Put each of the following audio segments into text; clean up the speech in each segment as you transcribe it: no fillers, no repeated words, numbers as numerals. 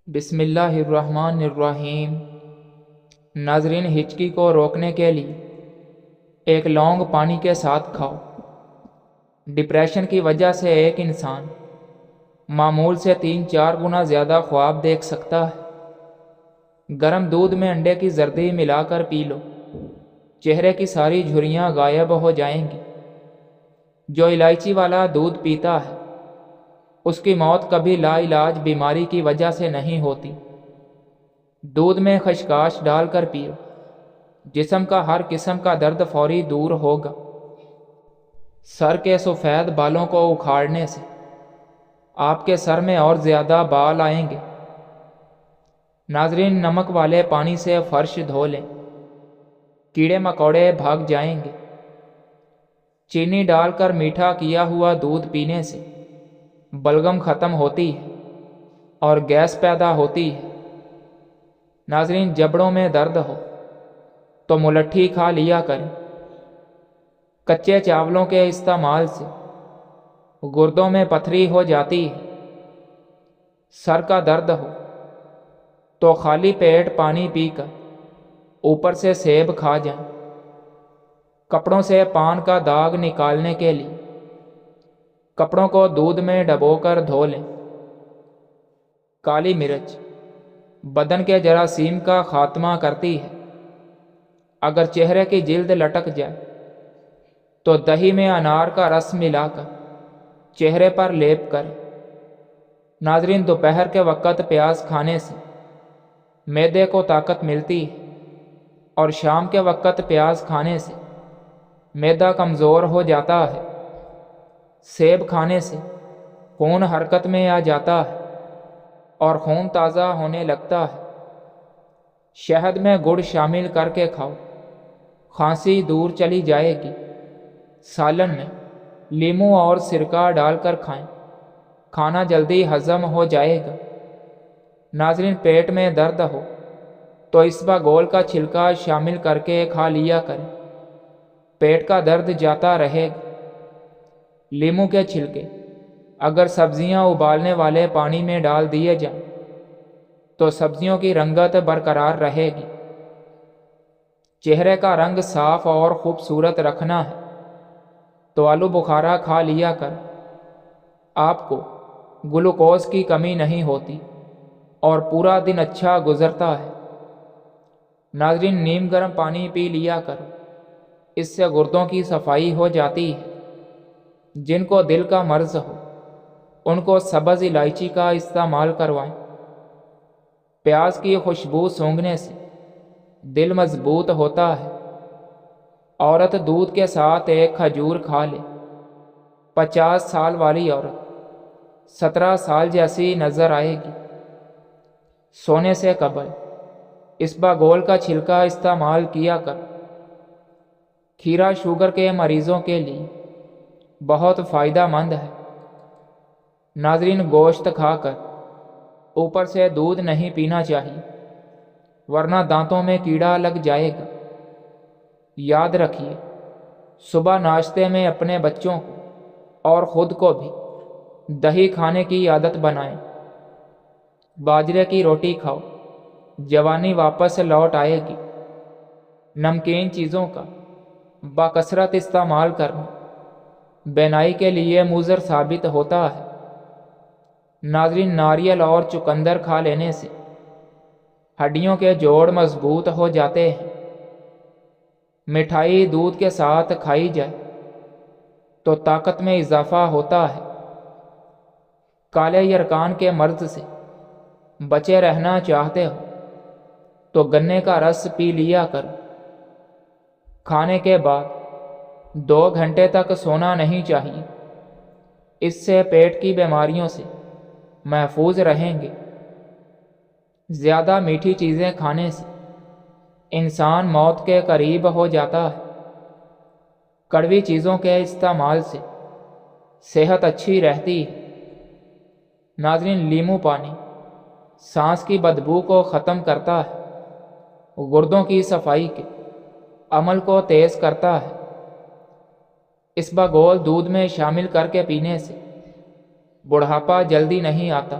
بسم اللہ الرحمن الرحیم۔ ناظرین، ہچکی کو روکنے کے لیے ایک لونگ پانی کے ساتھ کھاؤ۔ ڈپریشن کی وجہ سے ایک انسان معمول سے 3-4 گنا زیادہ خواب دیکھ سکتا ہے۔ گرم دودھ میں انڈے کی زردی ملا کر پی لو، چہرے کی ساری جھریاں غائب ہو جائیں گی۔ جو الائچی والا دودھ پیتا ہے اس کی موت کبھی لا علاج بیماری کی وجہ سے نہیں ہوتی۔ دودھ میں خشخاش ڈال کر پیو، جسم کا ہر قسم کا درد فوری دور ہوگا۔ سر کے سفید بالوں کو اکھاڑنے سے آپ کے سر میں اور زیادہ بال آئیں گے۔ ناظرین، نمک والے پانی سے فرش دھو لیں، کیڑے مکوڑے بھاگ جائیں گے۔ چینی ڈال کر میٹھا کیا ہوا دودھ پینے سے بلغم ختم ہوتی ہے اور گیس پیدا ہوتی ہے۔ ناظرین، جبڑوں میں درد ہو تو ملٹھی کھا لیا کریں۔ کچے چاولوں کے استعمال سے گردوں میں پتھری ہو جاتی ہے۔ سر کا درد ہو تو خالی پیٹ پانی پی کر اوپر سے سیب کھا جائیں۔ کپڑوں سے پان کا داغ نکالنے کے لیے کپڑوں کو دودھ میں ڈبو کر دھو لیں۔ کالی مرچ بدن کے جراثیم کا خاتمہ کرتی ہے۔ اگر چہرے کی جلد لٹک جائے تو دہی میں انار کا رس ملا کر چہرے پر لیپ کریں۔ ناظرین، دوپہر کے وقت پیاز کھانے سے معدے کو طاقت ملتی ہے اور شام کے وقت پیاز کھانے سے معدہ کمزور ہو جاتا ہے۔ سیب کھانے سے خون حرکت میں آ جاتا ہے اور خون تازہ ہونے لگتا ہے۔ شہد میں گڑ شامل کر کے کھاؤ، کھانسی دور چلی جائے گی۔ سالن میں لیموں اور سرکہ ڈال کر کھائیں، کھانا جلدی ہضم ہو جائے گا۔ ناظرین، پیٹ میں درد ہو تو اسباگول کا چھلکا شامل کر کے کھا لیا کریں، پیٹ کا درد جاتا رہے گا۔ لیموں کے چھلکے اگر سبزیاں ابالنے والے پانی میں ڈال دیے جائیں تو سبزیوں کی رنگت برقرار رہے گی۔ چہرے کا رنگ صاف اور خوبصورت رکھنا ہے تو آلو بخارا کھا لیا کر، آپ کو گلوکوز کی کمی نہیں ہوتی اور پورا دن اچھا گزرتا ہے۔ ناظرین، نیم گرم پانی پی لیا کرو، اس سے گردوں کی صفائی ہو جاتی ہے۔ جن کو دل کا مرض ہو ان کو سبز الائچی کا استعمال کروائیں۔ پیاز کی خوشبو سونگھنے سے دل مضبوط ہوتا ہے۔ عورت دودھ کے ساتھ ایک کھجور کھا لے، 50 سال والی عورت 17 سال جیسی نظر آئے گی۔ سونے سے قبل اسباگول کا چھلکا استعمال کیا کر۔ کھیرا شوگر کے مریضوں کے لیے بہت فائدہ مند ہے۔ ناظرین، گوشت کھا کر اوپر سے دودھ نہیں پینا چاہیے، ورنہ دانتوں میں کیڑا لگ جائے گا۔ یاد رکھیے، صبح ناشتے میں اپنے بچوں کو اور خود کو بھی دہی کھانے کی عادت بنائیں۔ باجرے کی روٹی کھاؤ، جوانی واپس لوٹ آئے گی۔ نمکین چیزوں کا بکثرت استعمال کرنا بینائی کے لیے مضر ثابت ہوتا ہے۔ ناظرین، ناریل اور چقندر کھا لینے سے ہڈیوں کے جوڑ مضبوط ہو جاتے ہیں۔ مٹھائی دودھ کے ساتھ کھائی جائے تو طاقت میں اضافہ ہوتا ہے۔ کالے یرقان کے مرض سے بچے رہنا چاہتے ہو تو گنے کا رس پی لیا کرو۔ کھانے کے بعد 2 گھنٹے تک سونا نہیں چاہیے، اس سے پیٹ کی بیماریوں سے محفوظ رہیں گے۔ زیادہ میٹھی چیزیں کھانے سے انسان موت کے قریب ہو جاتا ہے۔ کڑوی چیزوں کے استعمال سے صحت اچھی رہتی ہے۔ ناظرین، لیموں پانی سانس کی بدبو کو ختم کرتا ہے، گردوں کی صفائی کے عمل کو تیز کرتا ہے۔ اسباگول دودھ میں شامل کر کے پینے سے بڑھاپا جلدی نہیں آتا۔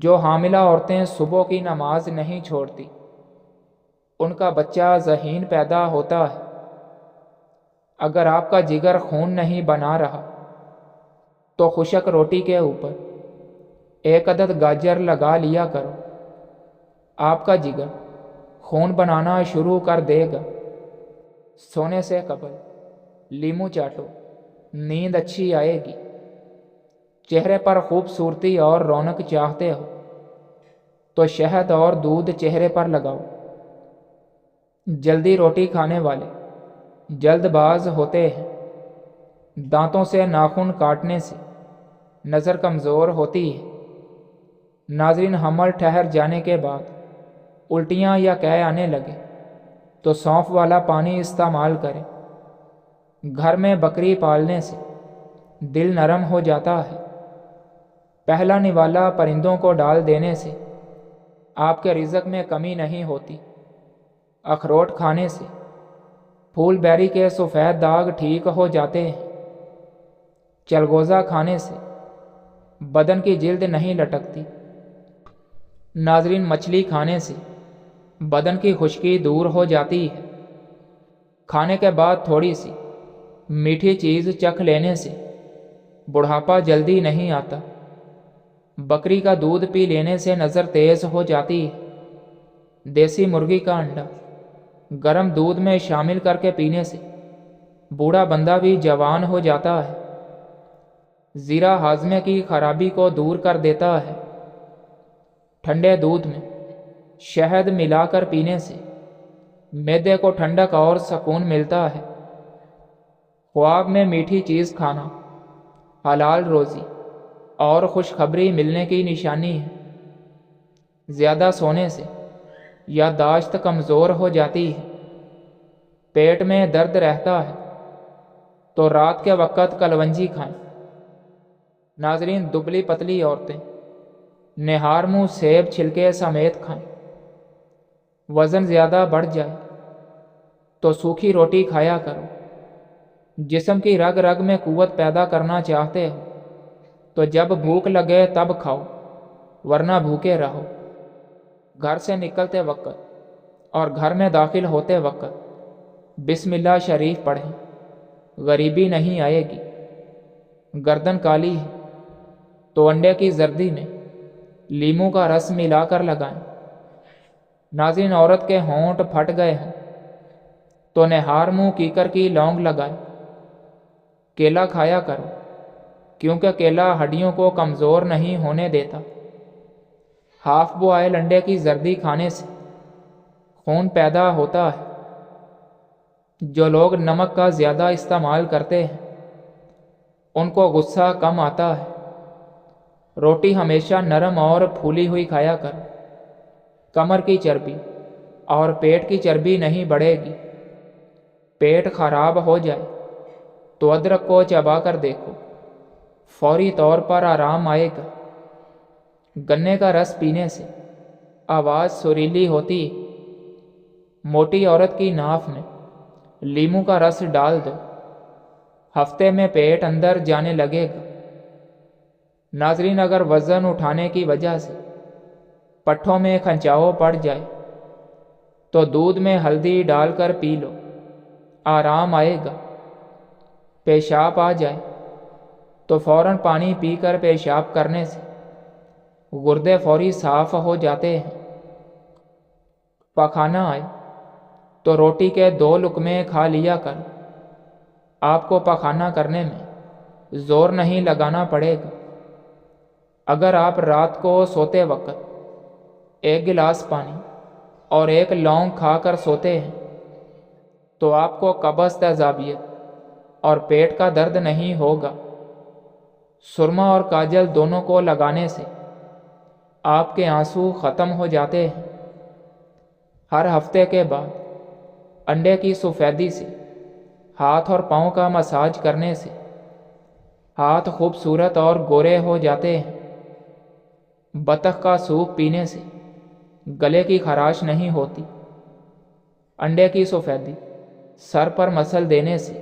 جو حاملہ عورتیں صبح کی نماز نہیں چھوڑتی ان کا بچہ ذہین پیدا ہوتا ہے۔ اگر آپ کا جگر خون نہیں بنا رہا تو خشک روٹی کے اوپر 1 عدد گاجر لگا لیا کرو، آپ کا جگر خون بنانا شروع کر دے گا۔ سونے سے قبل لیمو چاٹو، نیند اچھی آئے گی۔ چہرے پر خوبصورتی اور رونق چاہتے ہو تو شہد اور دودھ چہرے پر لگاؤ۔ جلدی روٹی کھانے والے جلد باز ہوتے ہیں۔ دانتوں سے ناخن کاٹنے سے نظر کمزور ہوتی ہے۔ ناظرین، حمل ٹھہر جانے کے بعد الٹیاں یا قے آنے لگے تو سونف والا پانی استعمال کریں۔ گھر میں بکری پالنے سے دل نرم ہو جاتا ہے۔ پہلا نوالا پرندوں کو ڈال دینے سے آپ کے رزق میں کمی نہیں ہوتی۔ اخروٹ کھانے سے پھول بیری کے سفید داغ ٹھیک ہو جاتے ہیں۔ چلگوزہ کھانے سے بدن کی جلد نہیں لٹکتی۔ ناظرین، مچھلی کھانے سے بدن کی خشکی دور ہو جاتی ہے۔ کھانے کے بعد تھوڑی سی میٹھی چیز چکھ لینے سے بڑھاپا جلدی نہیں آتا۔ بکری کا دودھ پی لینے سے نظر تیز ہو جاتی ہے۔ دیسی مرغی کا انڈا گرم دودھ میں شامل کر کے پینے سے بوڑھا بندہ بھی جوان ہو جاتا ہے۔ زیرہ ہاضمے کی خرابی کو دور کر دیتا ہے۔ ٹھنڈے دودھ میں شہد ملا کر پینے سے معدے کو ٹھنڈک اور سکون ملتا ہے۔ خواب میں میٹھی چیز کھانا حلال روزی اور خوشخبری ملنے کی نشانی ہے۔ زیادہ سونے سے یادداشت کمزور ہو جاتی ہے۔ پیٹ میں درد رہتا ہے تو رات کے وقت کلونجی کھائیں۔ ناظرین، دبلی پتلی عورتیں نہار منہ سیب چھلکے سمیت کھائیں۔ وزن زیادہ بڑھ جائے تو سوکھی روٹی کھایا کرو۔ جسم کی رگ رگ میں قوت پیدا کرنا چاہتے ہو تو جب بھوک لگے تب کھاؤ، ورنہ بھوکے رہو۔ گھر سے نکلتے وقت اور گھر میں داخل ہوتے وقت بسم اللہ شریف پڑھیں، غریبی نہیں آئے گی۔ گردن کالی ہے تو انڈے کی زردی میں لیموں کا رس ملا کر لگائیں۔ ناظرین، عورت کے ہونٹ پھٹ گئے ہیں تو نہار منہ کیکر کی لونگ لگائیں۔ کیلا کھایا کرو کیونکہ کیلا ہڈیوں کو کمزور نہیں ہونے دیتا۔ ہاف بوائل انڈے کی زردی کھانے سے خون پیدا ہوتا ہے۔ جو لوگ نمک کا زیادہ استعمال کرتے ہیں ان کو غصہ کم آتا ہے۔ روٹی ہمیشہ نرم اور پھولی ہوئی کھایا کرو۔ کمر کی چربی اور پیٹ کی چربی نہیں بڑھے گی۔ پیٹ خراب ہو جائے تو ادرک کو چبا کر دیکھو، فوری طور پر آرام آئے گا۔ گنے کا رس پینے سے آواز سریلی ہوتی ہے۔ موٹی عورت کی ناف میں لیموں کا رس ڈال دو، ہفتے میں پیٹ اندر جانے لگے گا۔ ناظرین، اگر وزن اٹھانے کی وجہ سے پٹھوں میں کھنچاؤ پڑ جائے تو دودھ میں ہلدی ڈال کر پی لو، آرام آئے گا۔ پیشاب آ جائے تو فوراً پانی پی کر پیشاب کرنے سے گردے فوری صاف ہو جاتے ہیں۔ پخانہ آئے تو روٹی کے 2 لقمے کھا لیا کر، آپ کو پخانہ کرنے میں زور نہیں لگانا پڑے گا۔ اگر آپ رات کو سوتے وقت 1 گلاس پانی اور 1 لونگ کھا کر سوتے ہیں تو آپ کو قبض، تیزابیت اور پیٹ کا درد نہیں ہوگا۔ سرما اور کاجل دونوں کو لگانے سے آپ کے آنسو ختم ہو جاتے ہیں۔ ہر ہفتے کے بعد انڈے کی سفیدی سے ہاتھ اور پاؤں کا مساج کرنے سے ہاتھ خوبصورت اور گورے ہو جاتے ہیں۔ بطخ کا سوپ پینے سے گلے کی خراش نہیں ہوتی۔ انڈے کی سفیدی سر پر مسل دینے سے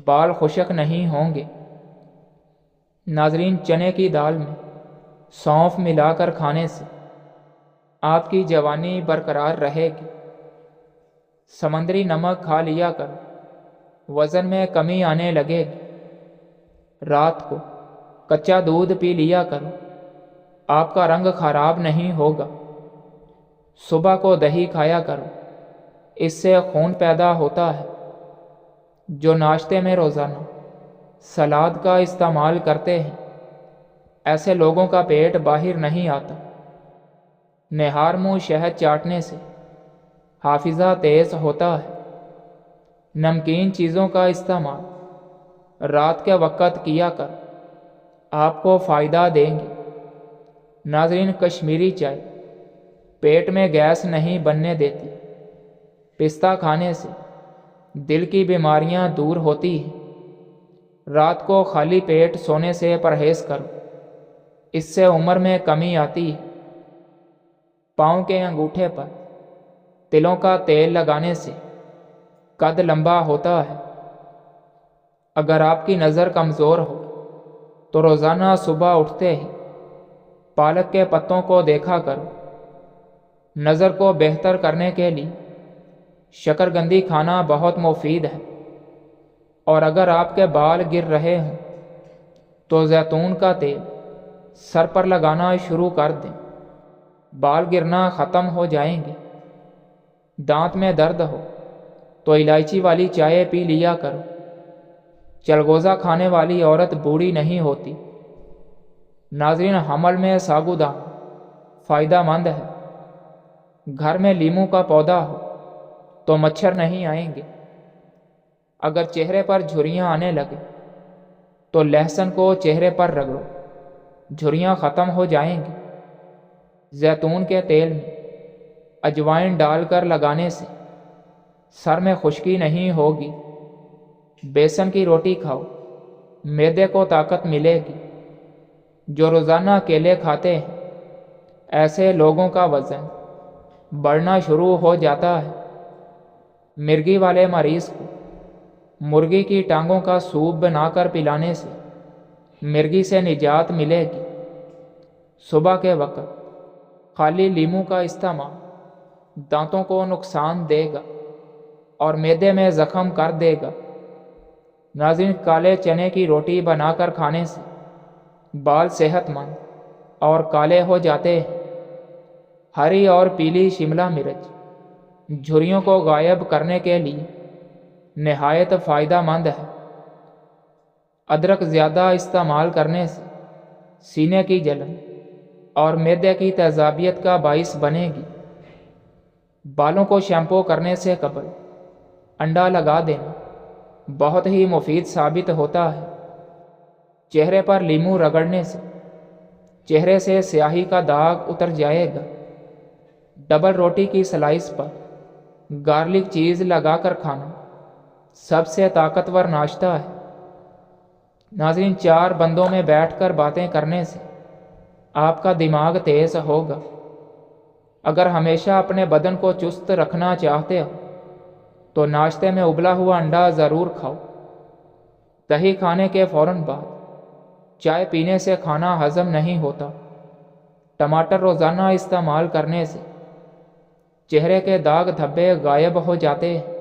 بال خشک نہیں ہوں گے۔ ناظرین، چنے کی دال میں سونف ملا کر کھانے سے آپ کی جوانی برقرار رہے گی۔ سمندری نمک کھا لیا کرو، وزن میں کمی آنے لگے گی۔ رات کو کچا دودھ پی لیا کرو، آپ کا رنگ خراب نہیں ہوگا۔ صبح کو دہی کھایا کرو، اس سے خون پیدا ہوتا ہے۔ جو ناشتے میں روزانہ سلاد کا استعمال کرتے ہیں، ایسے لوگوں کا پیٹ باہر نہیں آتا۔ نہار منہ شہد چاٹنے سے حافظہ تیز ہوتا ہے۔ نمکین چیزوں کا استعمال رات کے وقت کیا کر آپ کو فائدہ دیں گے۔ ناظرین، کشمیری چائے پیٹ میں گیس نہیں بننے دیتی۔ پستہ کھانے سے دل کی بیماریاں دور ہوتی ہیں۔ رات کو خالی پیٹ سونے سے پرہیز کرو، اس سے عمر میں کمی آتی ہے۔ پاؤں کے انگوٹھے پر تلوں کا تیل لگانے سے قد لمبا ہوتا ہے۔ اگر آپ کی نظر کمزور ہو تو روزانہ صبح اٹھتے ہی پالک کے پتوں کو دیکھا کرو۔ نظر کو بہتر کرنے کے لیے شکرگندی کھانا بہت مفید ہے۔ اور اگر آپ کے بال گر رہے ہوں تو زیتون کا تیل سر پر لگانا شروع کر دیں، بال گرنا ختم ہو جائیں گے۔ دانت میں درد ہو تو الائچی والی چائے پی لیا کرو۔ چلگوزہ کھانے والی عورت بوڑھی نہیں ہوتی۔ ناظرین، حمل میں ساگودان فائدہ مند ہے۔ گھر میں لیموں کا پودا ہو تو مچھر نہیں آئیں گے۔ اگر چہرے پر جھریاں آنے لگے تو لہسن کو چہرے پر رگڑو، جھریاں ختم ہو جائیں گی۔ زیتون کے تیل میں اجوائن ڈال کر لگانے سے سر میں خشکی نہیں ہوگی۔ بیسن کی روٹی کھاؤ، معدے کو طاقت ملے گی۔ جو روزانہ کیلے کھاتے ہیں، ایسے لوگوں کا وزن بڑھنا شروع ہو جاتا ہے۔ مرگی والے مریض کو مرغی کی ٹانگوں کا سوپ بنا کر پلانے سے مرگی سے نجات ملے گی۔ صبح کے وقت خالی لیموں کا استعمال دانتوں کو نقصان دے گا اور معدے میں زخم کر دے گا۔ ناظرین، کالے چنے کی روٹی بنا کر کھانے سے بال صحت مند اور کالے ہو جاتے ہیں۔ ہری اور پیلی شملہ مرچ جھریوں کو غائب کرنے کے لیے نہایت فائدہ مند ہے۔ ادرک زیادہ استعمال کرنے سے سینے کی جلن اور معدے کی تیزابیت کا باعث بنے گی۔ بالوں کو شیمپو کرنے سے قبل انڈا لگا دینا بہت ہی مفید ثابت ہوتا ہے۔ چہرے پر لیموں رگڑنے سے چہرے سے سیاہی کا داغ اتر جائے گا۔ ڈبل روٹی کی سلائس پر گارلک چیز لگا کر کھانا سب سے طاقتور ناشتہ ہے۔ ناظرین، 4 بندوں میں بیٹھ کر باتیں کرنے سے آپ کا دماغ تیز ہوگا۔ اگر ہمیشہ اپنے بدن کو چست رکھنا چاہتے ہو تو ناشتے میں ابلا ہوا انڈا ضرور کھاؤ۔ دہی کھانے کے فوراً بعد چائے پینے سے کھانا ہضم نہیں ہوتا۔ ٹماٹر روزانہ استعمال کرنے سے چہرے کے داغ دھبے غائب ہو جاتے ہیں۔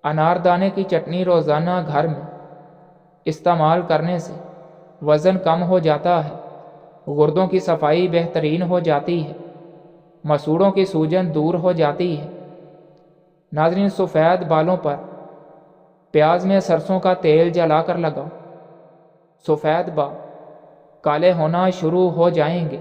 اناردانے کی چٹنی روزانہ گھر میں استعمال کرنے سے وزن کم ہو جاتا ہے، گردوں کی صفائی بہترین ہو جاتی ہے، مسوڑوں کی سوجن دور ہو جاتی ہے۔ ناظرین، سفید بالوں پر پیاز میں سرسوں کا تیل جلا کر لگاؤ، سفید بال کالے ہونا شروع ہو جائیں گے۔